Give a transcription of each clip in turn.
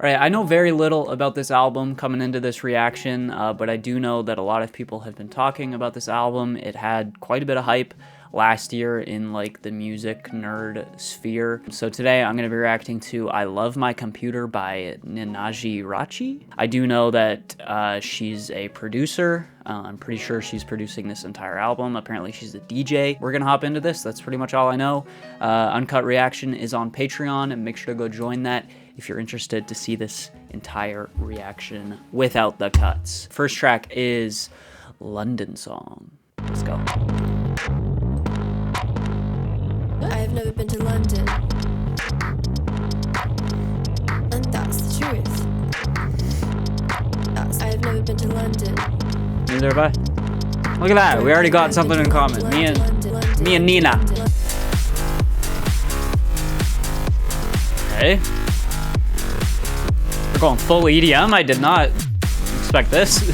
All right, I know very little about this album coming into this reaction, but I do know that a lot of people have been talking about this album. It had quite a bit of hype last year in like the music nerd sphere. So today I'm going to be reacting to I Love My Computer by Ninajirachi. I do know that she's a producer. I'm pretty sure she's producing this entire album. Apparently she's a DJ. We're going to hop into this. That's pretty much all I know. Uncut Reaction is on Patreon, and make sure to go join that if you're interested to see this entire reaction without the cuts. First track is London Song. Let's go. I have never been to London, and that's the truth. I have never been to London. Neither have I. Look at that, we already got something in common. Me and Nina. Okay. We're going full EDM. I did not expect this.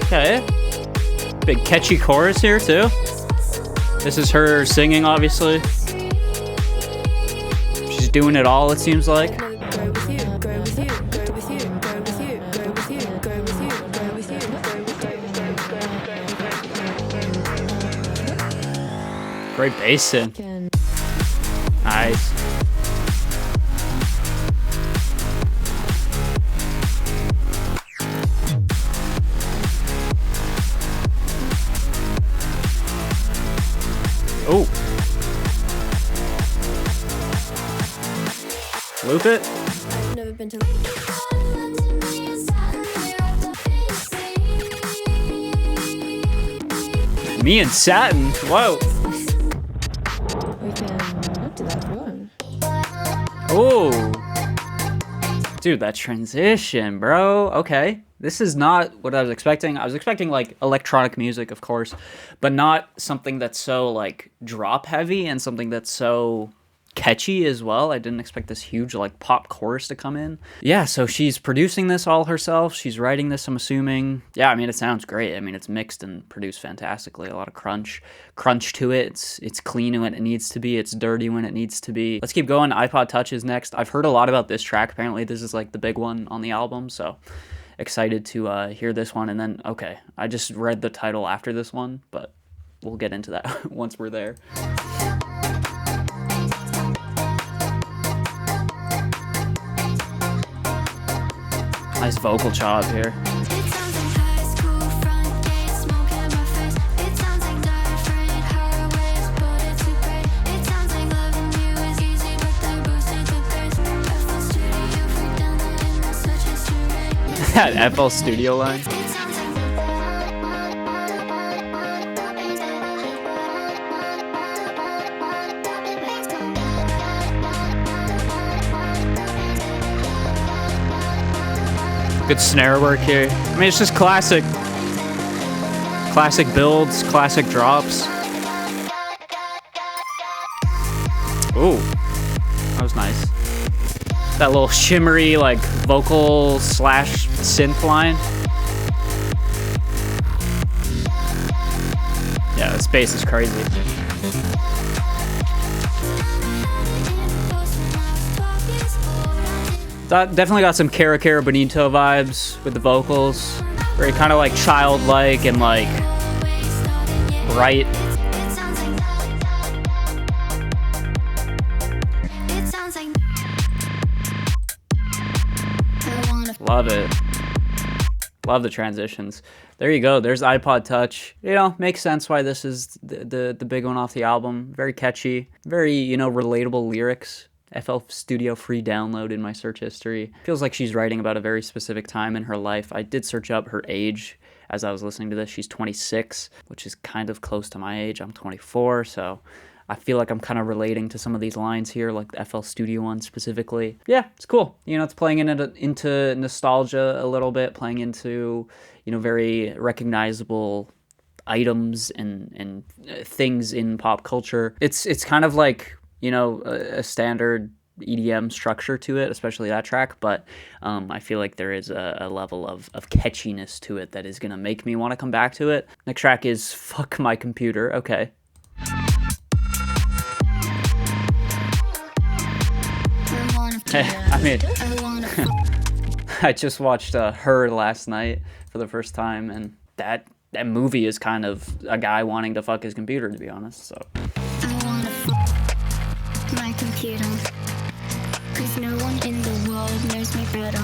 Okay. Big catchy chorus here too. This is her singing, obviously. She's doing it all, it seems like. Great bass in. Nice. Oh. Loop it. I've never been to Me and Satin. Whoa. We can do that one. Oh. Dude, that transition, bro. Okay. This is not what I was expecting. I was expecting like electronic music, of course, but not something that's so like drop heavy and something that's so catchy as well. I didn't expect this huge like pop chorus to come in. Yeah, so she's producing this all herself. She's writing this, I'm assuming. Yeah, I mean, it sounds great. I mean, it's mixed and produced fantastically. A lot of crunch to it. It's clean when it needs to be. It's dirty when it needs to be. Let's keep going. iPod Touch is next. I've heard a lot about this track. Apparently this is like the big one on the album, so excited to hear this one. And then, okay, I just read the title after this one, but we'll get into that once we're there. Nice vocal job here. That FL Studio line. Good snare work here. I mean, it's just classic builds, classic drops. Ooh, that was nice. That little shimmery, like, vocal slash synth line. Yeah, this bass is crazy. That definitely got some Cara Cara Bonito vibes with the vocals. Very kind of like childlike and like bright. Love it. Love the transitions. There you go. There's iPod Touch. You know, makes sense why this is the big one off the album. Very catchy. Very, you know, relatable lyrics. FL Studio free download in my search history. Feels like she's writing about a very specific time in her life. I did search up her age as I was listening to this. She's 26, which is kind of close to my age. I'm 24, so I feel like I'm kind of relating to some of these lines here, like the FL Studio one specifically. Yeah, it's cool. You know, it's playing into nostalgia a little bit, playing into, you know, very recognizable items and things in pop culture. It's kind of like, you know, a standard EDM structure to it, especially that track, but I feel like there is a level of catchiness to it that is going to make me want to come back to it. Next track is Fuck My Computer. Okay. I mean, I just watched Her last night for the first time, and that movie is kind of a guy wanting to fuck his computer, to be honest. So I wanna fuck my computer, 'cause no one in the world knows me better.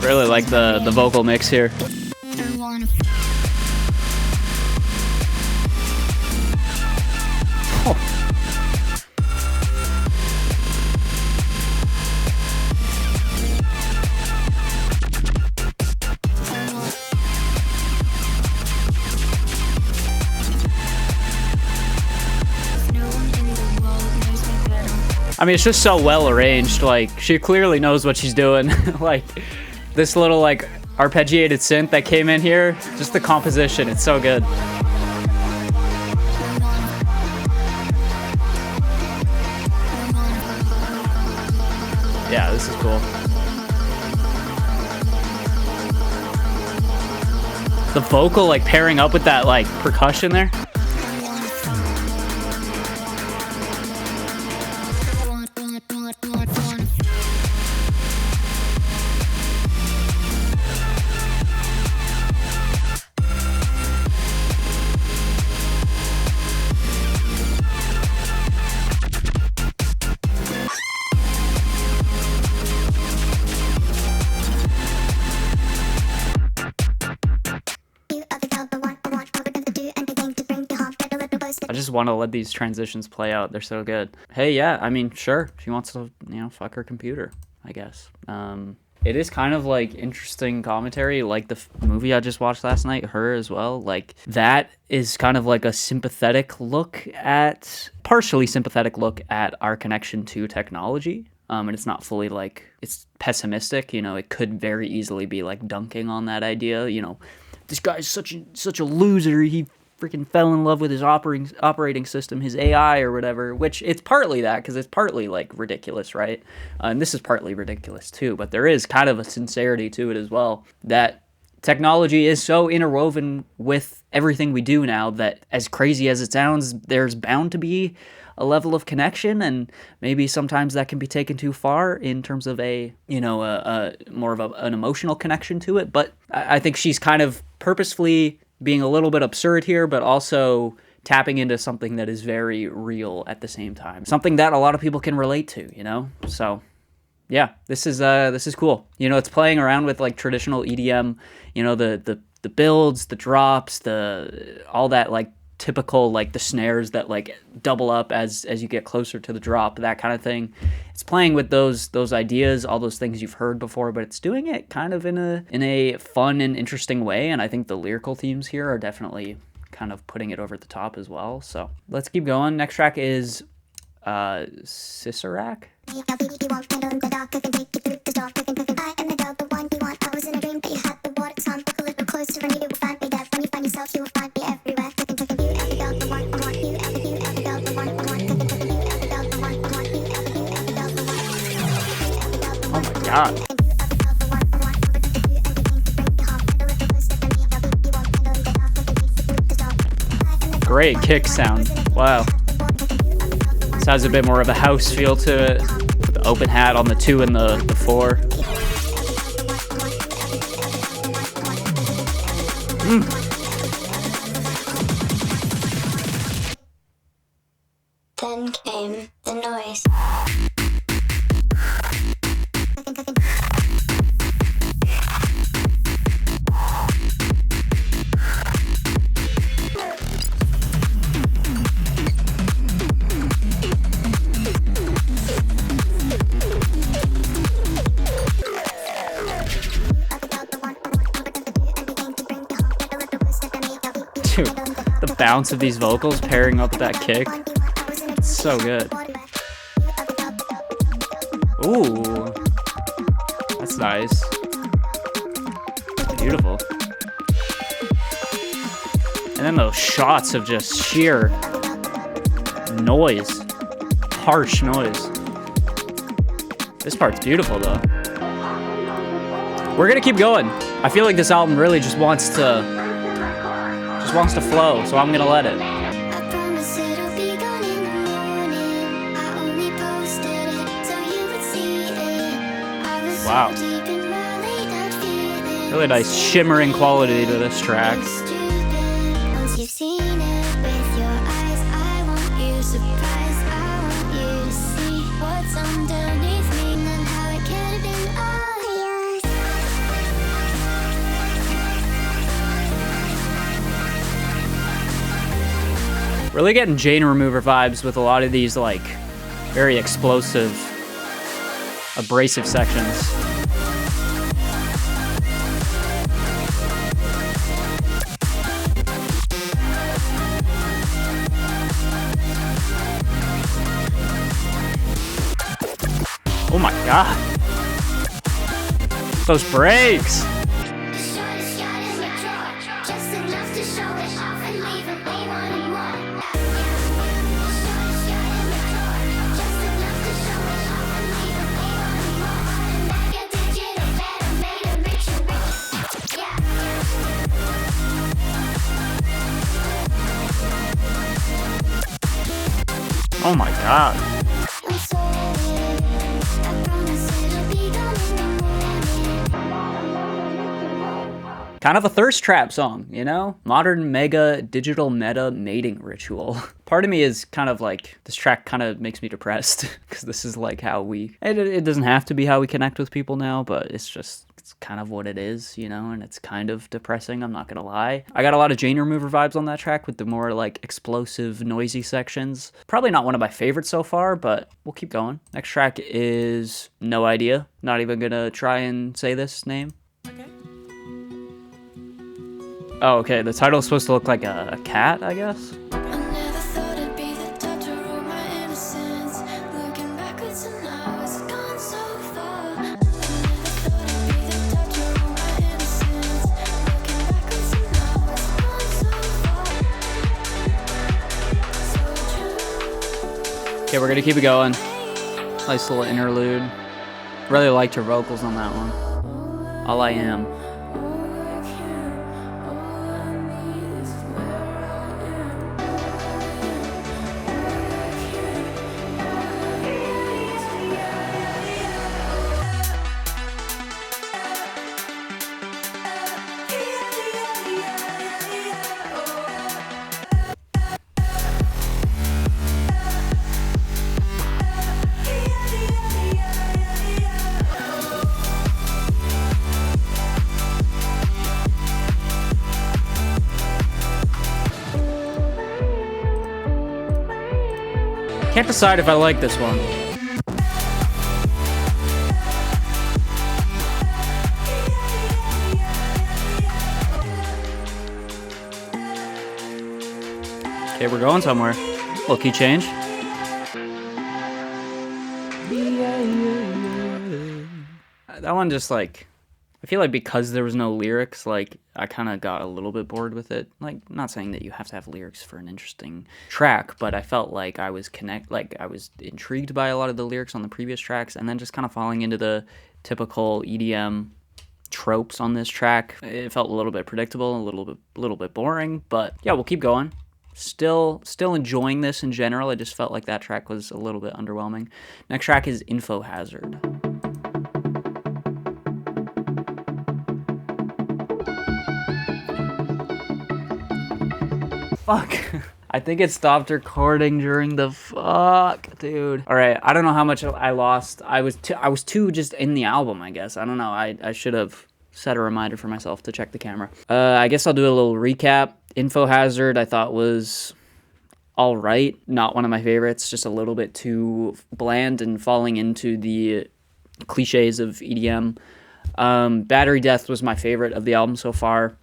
Really like the vocal mix here. I wanna I mean, it's just so well arranged. Like, she clearly knows what she's doing. Like, this little, like, arpeggiated synth that came in here, just the composition, it's so good. Yeah, this is cool. The vocal, like, pairing up with that, like, percussion there. I just want to let these transitions play out. They're so good. Hey, yeah, I mean, sure. She wants to, fuck her computer, I guess. It is kind of, like, interesting commentary, like the movie I just watched last night, Her, as well. Like, that is kind of like a partially sympathetic look at our connection to technology. And it's not fully, like, it's pessimistic, it could very easily be, like, dunking on that idea, this guy's such a loser, he freaking fell in love with his operating system, his AI or whatever, which it's partly that, because it's partly, like, ridiculous, right? And this is partly ridiculous, too, but there is kind of a sincerity to it as well, that technology is so interwoven with everything we do now that, as crazy as it sounds, there's bound to be a level of connection, and maybe sometimes that can be taken too far in terms of a more of an emotional connection to it, but I think she's kind of purposefully being a little bit absurd here, but also tapping into something that is very real at the same time. Something that a lot of people can relate to, So, yeah, this is cool. It's playing around with, like, traditional EDM, the builds, the drops, all that, like, typical, like, the snares that, like, double up as you get closer to the drop, that kind of thing. It's playing with those ideas, all those things you've heard before, but it's doing it kind of in a fun and interesting way, and I think the lyrical themes here are definitely kind of putting it over the top as well. So let's keep going. Next track is CSIRAC. Oh my god. Great kick sound. Wow. This has a bit more of a house feel to it, with the open hat on the 2 and the 4. Then came the noise. Dude, the bounce of these vocals pairing up with that kick, it's so good. Ooh, that's nice. Beautiful. And then those shots of just sheer noise, harsh noise. This part's beautiful though. We're gonna keep going. I feel like this album really just wants to flow, so I'm gonna let it. I promise it'll be gone in the morning. I only posted it so you would see it. I was so Wow. deep in my late night feelings. Really nice shimmering quality to this track. Stupid. Once you've seen it with your eyes, I want you surprised. I want you to see what's underneath me and how it could have been all yours. Really getting Jane Remover vibes with a lot of these like very explosive, abrasive sections. Oh my god. Those breaks. Oh my god. Kind of a thirst trap song, you know? Modern mega digital meta mating ritual. Part of me is kind of like, this track kind of makes me depressed because this is like how it doesn't have to be how we connect with people now, but it's kind of what it is, you know? And it's kind of depressing, I'm not gonna lie. I got a lot of Jane Remover vibes on that track with the more like explosive, noisy sections. Probably not one of my favorites so far, but we'll keep going. Next track is No Idea. Not even gonna try and say this name. Oh, okay. The title is supposed to look like a cat, I guess. I never thought I'd be the type to ruin my innocence. Looking backwards and now it's gone so far. I never thought I'd be the type to ruin my innocence. Looking backwards and now it's gone so far. So true. Okay, we're gonna keep it going. Nice little interlude. Really liked her vocals on that one. All I Am. Can't decide if I like this one. Okay, we're going somewhere. Little key change. That one just like, I feel like because there was no lyrics, like I kind of got a little bit bored with it. Like, not saying that you have to have lyrics for an interesting track, but I felt like I was intrigued by a lot of the lyrics on the previous tracks, and then just kind of falling into the typical EDM tropes on this track. It felt a little bit predictable, a little bit boring, but yeah, we'll keep going. Still enjoying this in general. I just felt like that track was a little bit underwhelming. Next track is Infohazard. Fuck. I think it stopped recording during the fuck, dude. All right, I don't know how much I lost. I was too just in the album, I guess. I don't know. I should have set a reminder for myself to check the camera. I guess I'll do a little recap. Infohazard I thought was all right. Not one of my favorites. Just a little bit too bland and falling into the cliches of EDM. Battery Death was my favorite of the album so far.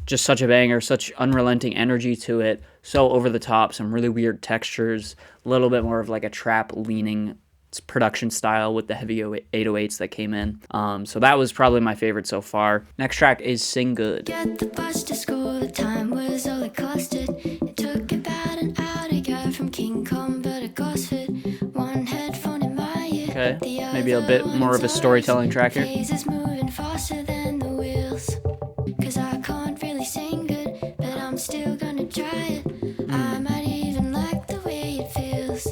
Just such a banger, such unrelenting energy to it, so over the top, some really weird textures, a little bit more of like a trap leaning production style with the heavy 808s that came in. So that was probably my favorite so far. Next track is Sing Good. Get the bus to school, the time was all it costed. It took about an hour to go from King Kong, but a ghost fit. One headphone in my ear. Okay, The maybe a other bit more of a one's storytelling ours. track here. Phases moving faster than the wheels. 'Cause I can't really sing good, but I'm still gonna try it. I might even like the way it feels.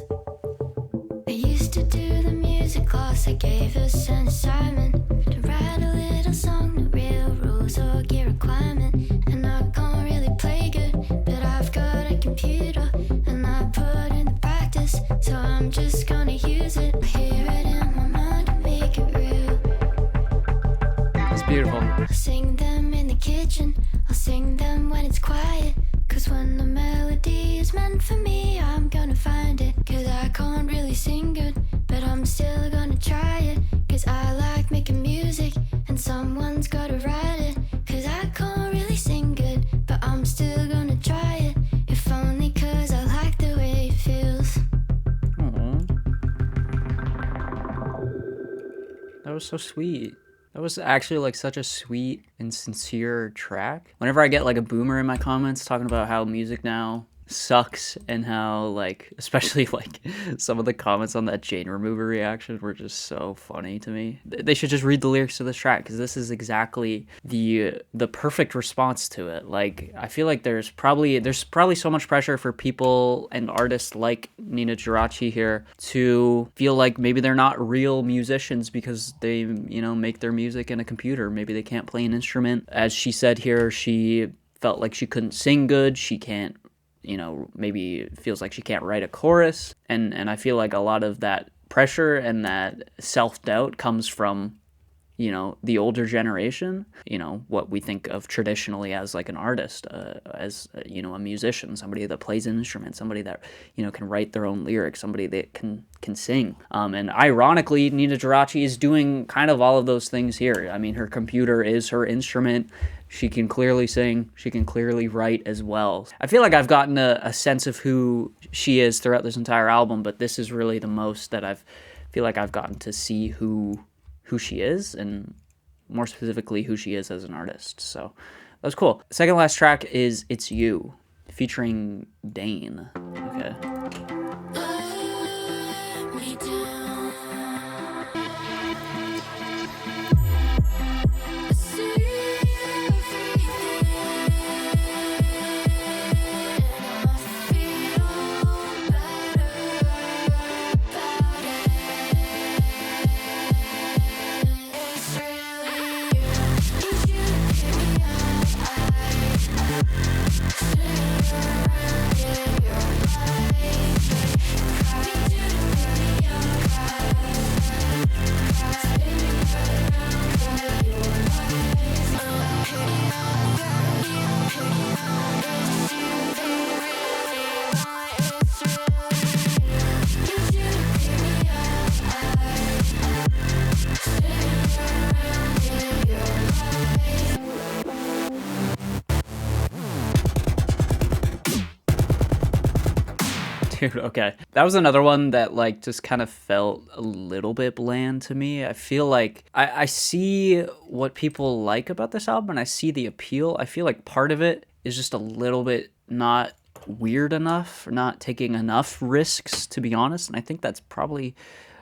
I used to do the music class. They gave us an assignment to write a little song, no real rules or gear requirement. And I can't really play good, but I've got a computer and I put in the practice. So I'm just gonna use it. I hear it in my mind and make it real. It's beautiful. I'll sing them in the kitchen, I'll sing them when it's quiet. 'Cause when the melody is meant for me, I'm gonna find it. 'Cause I can't really sing good, but I'm still gonna try it. 'Cause I like making music, and someone's gotta write it. 'Cause I can't really sing good, but I'm still gonna try it. If only 'cause I like the way it feels. Aw. That was so sweet. That was actually like such a sweet and sincere track. Whenever I get like a boomer in my comments talking about how music now sucks and how like, especially like some of the comments on that chain remover reaction were just so funny to me. They should just read the lyrics to this track, because this is exactly the perfect response to it. Like, I feel like there's probably so much pressure for people and artists like Ninajirachi here to feel like maybe they're not real musicians because they, you know, make their music in a computer. Maybe they can't play an instrument. As she said here, she felt like she couldn't sing good. She can't, you know, maybe feels like she can't write a chorus. And I feel like a lot of that pressure and that self-doubt comes from, you know, the older generation, you know, what we think of traditionally as like an artist, as, you know, a musician, somebody that plays an instrument, somebody that, you know, can write their own lyrics, somebody that can sing. And ironically, Ninajirachi is doing kind of all of those things here. I mean, her computer is her instrument. She can clearly sing. She can clearly write as well. I feel like I've gotten a sense of who she is throughout this entire album, but this is really the most that feel like I've gotten to see who she is, and more specifically who she is as an artist. So that was cool. Second last track is It's You, featuring Dane. Okay. Dude, okay. That was another one that like just kind of felt a little bit bland to me. I feel like I see what people like about this album and I see the appeal. I feel like part of it is just a little bit not weird enough, not taking enough risks, to be honest. And I think that's probably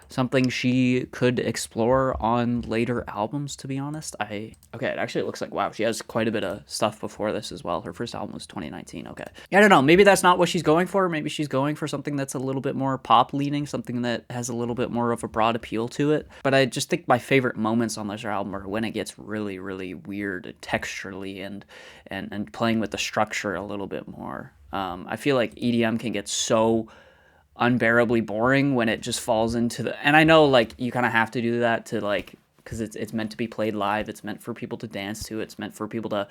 something she could explore on later albums, to be honest. Okay, it actually looks like, wow, she has quite a bit of stuff before this as well. Her first album was 2019. Okay. I don't know, maybe that's not what she's going for. Maybe she's going for something that's a little bit more pop leaning, something that has a little bit more of a broad appeal to it. But I just think my favorite moments on this album are when it gets really, really weird texturally and playing with the structure a little bit more. I feel like EDM can get so unbearably boring when it just falls into the, and I know like you kind of have to do that to like, because it's meant to be played live, it's meant for people to dance to, it's meant for people to,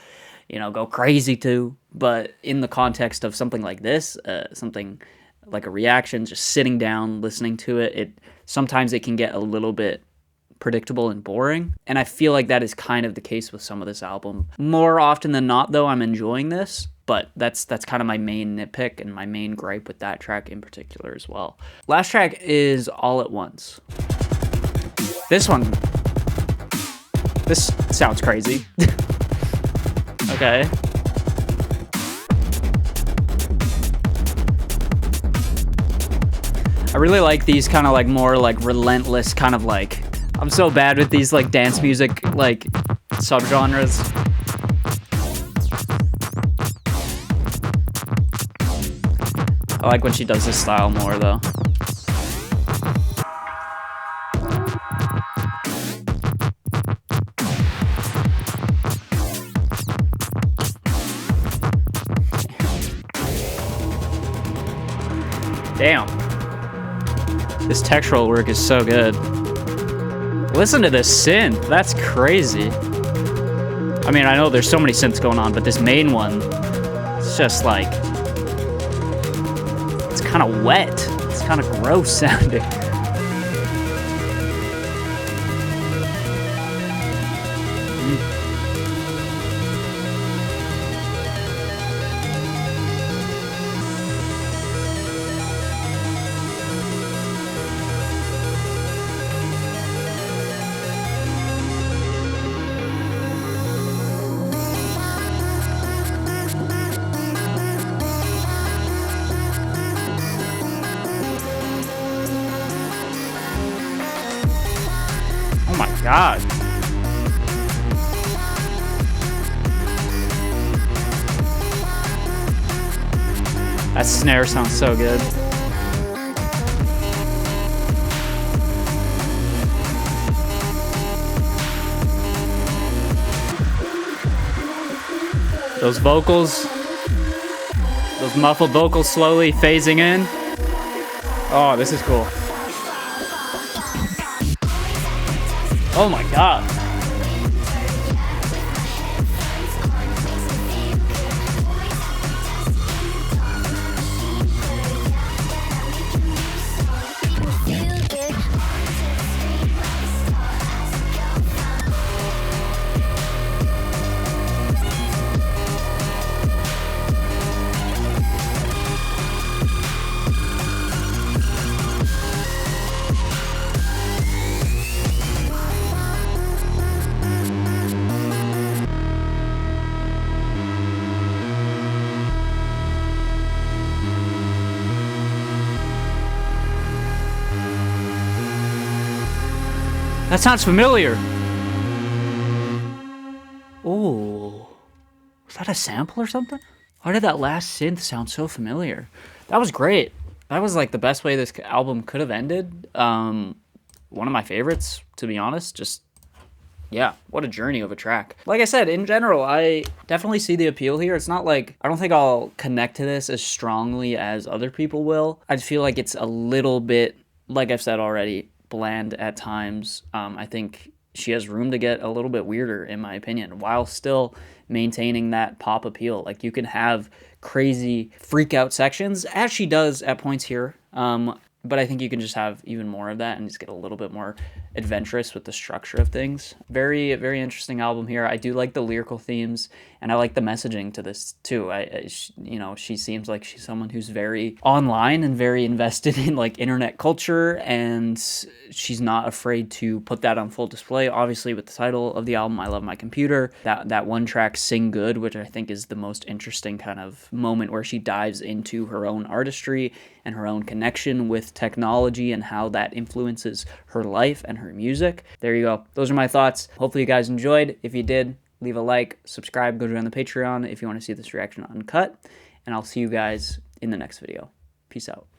you know, go crazy to. But in the context of something like this, something like a reaction, just sitting down listening to it, sometimes it can get a little bit predictable and boring, and I feel like that is kind of the case with some of this album. More often than not, though, I'm enjoying this, but that's kind of my main nitpick and my main gripe with that track in particular as well. Last track is All at Once. This sounds crazy. Okay. I really like these kind of like more like relentless kind of like, I'm so bad with these like dance music like subgenres. I like when she does this style more though. Damn. This textural work is so good. Listen to this synth. That's crazy. I mean, I know there's so many synths going on, but this main one, it's just like, it's kind of wet. It's kind of gross sounding. Oh my god. That snare sounds so good. Those vocals, those muffled vocals slowly phasing in. Oh, this is cool. Oh my god. That sounds familiar. Oh, was that a sample or something? Why did that last synth sound so familiar? That was great. That was like the best way this album could have ended. One of my favorites, to be honest. Just, yeah, what a journey of a track. Like I said, in general, I definitely see the appeal here. It's not like, I don't think I'll connect to this as strongly as other people will. I feel like it's a little bit, like I've said already, bland at times. I think she has room to get a little bit weirder, in my opinion, while still maintaining that pop appeal. Like, you can have crazy freak out sections, as she does at points here, but I think you can just have even more of that and just get a little bit more adventurous with the structure of things. Very, very interesting album here. I do like the lyrical themes, and I like the messaging to this too. You know, she seems like she's someone who's very online and very invested in like internet culture, and she's not afraid to put that on full display. Obviously, with the title of the album, I Love My Computer, that one track, Sing Good, which I think is the most interesting kind of moment where she dives into her own artistry and her own connection with technology and how that influences her life and her music. There you go. Those are my thoughts. Hopefully you guys enjoyed. If you did, leave a like, subscribe, go join the Patreon if you want to see this reaction uncut, and I'll see you guys in the next video. Peace out.